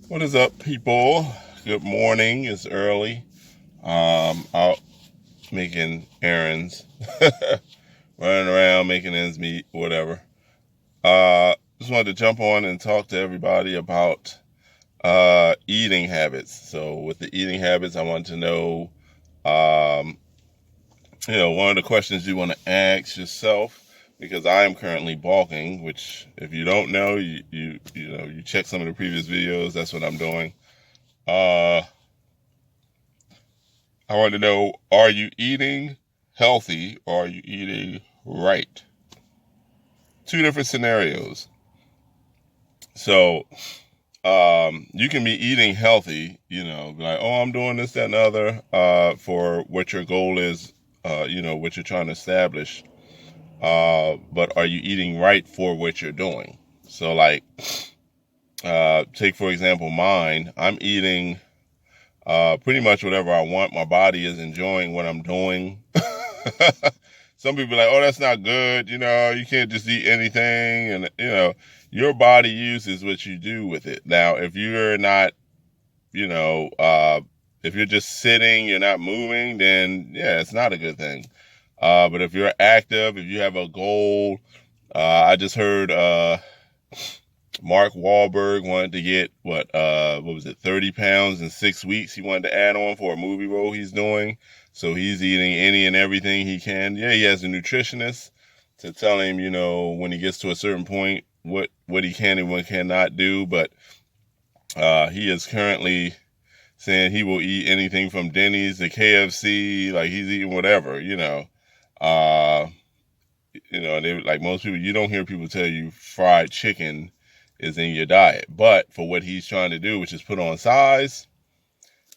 What is up, people? Good morning. It's early. Out making errands, running around making ends meet, whatever. Just wanted to jump on and talk to everybody about eating habits. So, with the eating habits, I want to know, um, one of the questions you want to ask yourself, because I am currently bulking. Which, if you don't know, you check some of the previous videos. That's what I'm doing. Uh, I want to know, are you eating healthy or are you eating right? Two different scenarios. So, you can be eating healthy, like, oh, I'm doing this, that, and the other, for what your goal is, what you're trying to establish. But are you eating right for what you're doing? So, like, take, for example, mine. I'm eating pretty much whatever I want. My body is enjoying what I'm doing. Some people are like, oh, that's not good. You can't just eat anything. And, your body uses what you do with it. Now, if you're not, if you're just sitting, you're not moving, then yeah, it's not a good thing. But if you're active, if you have a goal, I just heard, Mark Wahlberg wanted to get what was it, 30 pounds in 6 weeks. He wanted to add on for a movie role he's doing. So he's eating any and everything he can. Yeah, he has a nutritionist to tell him, when he gets to a certain point, what he can and what cannot do. But he is currently saying he will eat anything from Denny's to KFC. Like, he's eating whatever, Uh, they, like most people, you don't hear people tell you fried chicken is in your diet. But for what he's trying to do, which is put on size,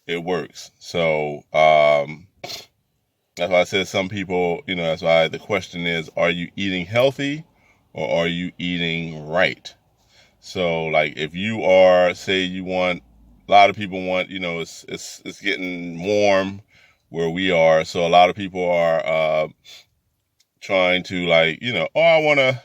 it works. So that's why I said some people, that's why the question is, are you eating healthy or are you eating right? So, like, if you are, say you want, a lot of people want, it's getting warm where we are. So a lot of people are trying to, like, oh, I want to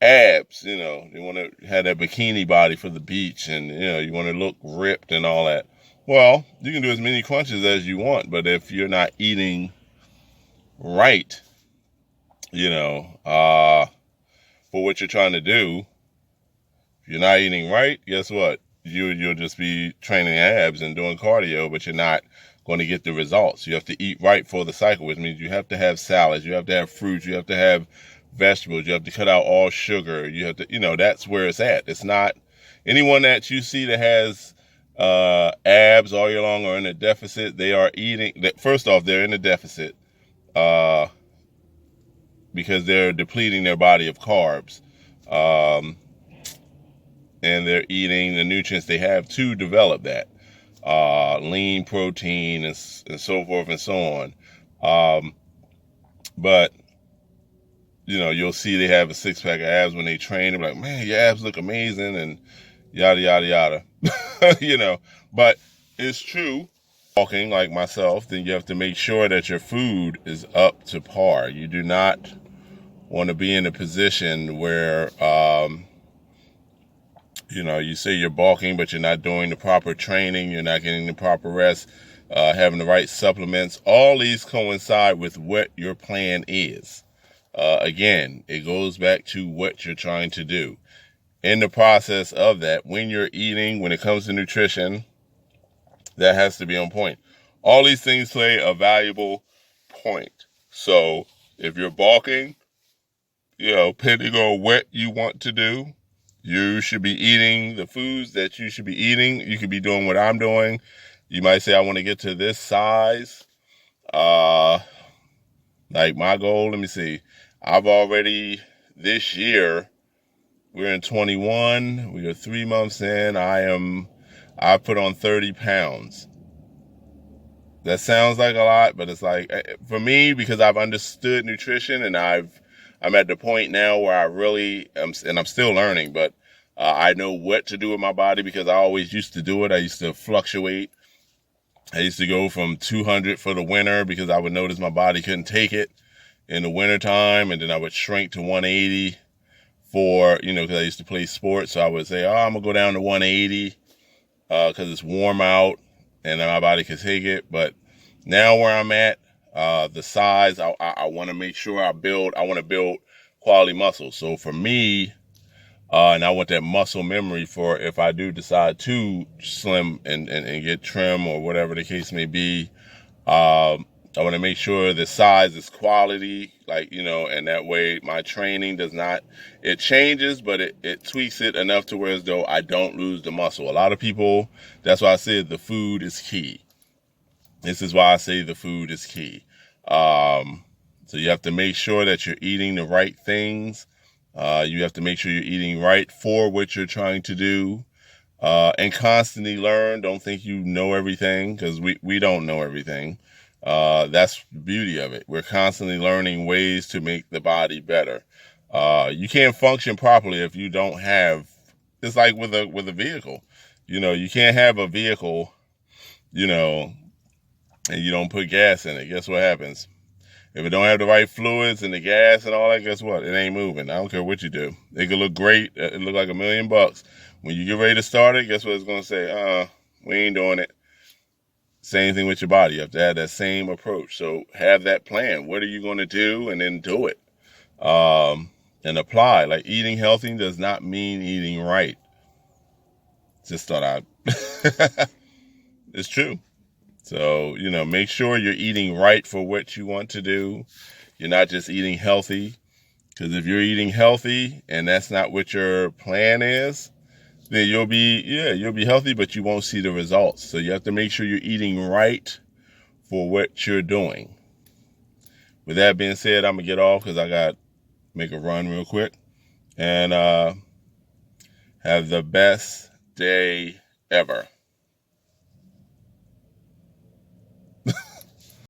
abs, they want to have that bikini body for the beach, and you want to look ripped and all that. Well, you can do as many crunches as you want, but if you're not eating right, for what you're trying to do, if you're not eating right, guess what? You'll just be training abs and doing cardio, but you're not going to get the results. You have to eat right for the cycle, which means you have to have salads, you have to have fruits, you have to have vegetables, you have to cut out all sugar, you have to, that's where it's at. It's not anyone that you see that has abs all year long or in a deficit. They are eating, first off, they're in a deficit uh, because they're depleting their body of carbs. And they're eating the nutrients they have to develop that. Lean protein and so forth and so on. But you'll see they have a 6-pack of abs when they train. They're like, man, your abs look amazing, and yada, yada, yada. But it's true. Walking like myself, then you have to make sure that your food is up to par. You do not want to be in a position where, you say you're bulking, but you're not doing the proper training, you're not getting the proper rest, having the right supplements. All these coincide with what your plan is. Again, it goes back to what you're trying to do. In the process of that, when you're eating, when it comes to nutrition, that has to be on point. All these things play a valuable point. So if you're bulking, depending on what you want to do, you should be eating the foods that you should be eating. You could be doing what I'm doing. You might say, I want to get to this size. Like my goal, let me see. I've already, this year, we're in 21. We are 3 months in. I put on 30 pounds. That sounds like a lot, but it's like, for me, because I've understood nutrition and I'm at the point now where I really am, and I'm still learning, but I know what to do with my body because I always used to do it. I used to fluctuate. I used to go from 200 for the winter because I would notice my body couldn't take it in the wintertime, and then I would shrink to 180 for, because I used to play sports. So I would say, oh, I'm going to go down to 180 because it's warm out and my body can take it. But now where I'm at, the size, I want to make sure I want to build quality muscle. So for me, and I want that muscle memory for if I do decide to slim and get trim or whatever the case may be. I want to make sure the size is quality, like, and that way my training it changes, but it tweaks it enough to where as though I don't lose the muscle. A lot of people, that's why I said the food is key. This is why I say the food is key. So you have to make sure that you're eating the right things. You have to make sure you're eating right for what you're trying to do. And constantly learn. Don't think you know everything, because we don't know everything. That's the beauty of it. We're constantly learning ways to make the body better. You can't function properly if you don't have, it's like with a vehicle. You can't have a vehicle, and you don't put gas in it. Guess what happens? If it don't have the right fluids and the gas and all that, guess what? It ain't moving. I don't care what you do. It could look great. It look like $1 million. When you get ready to start it, guess what it's going to say? We ain't doing it. Same thing with your body. You have to have that same approach. So have that plan. What are you going to do? And then do it. And apply. Like, eating healthy does not mean eating right. Just thought I'd... It's true. So, make sure you're eating right for what you want to do. You're not just eating healthy. Because if you're eating healthy and that's not what your plan is, then you'll be healthy, but you won't see the results. So you have to make sure you're eating right for what you're doing. With that being said, I'm going to get off because I got to make a run real quick. And have the best day ever.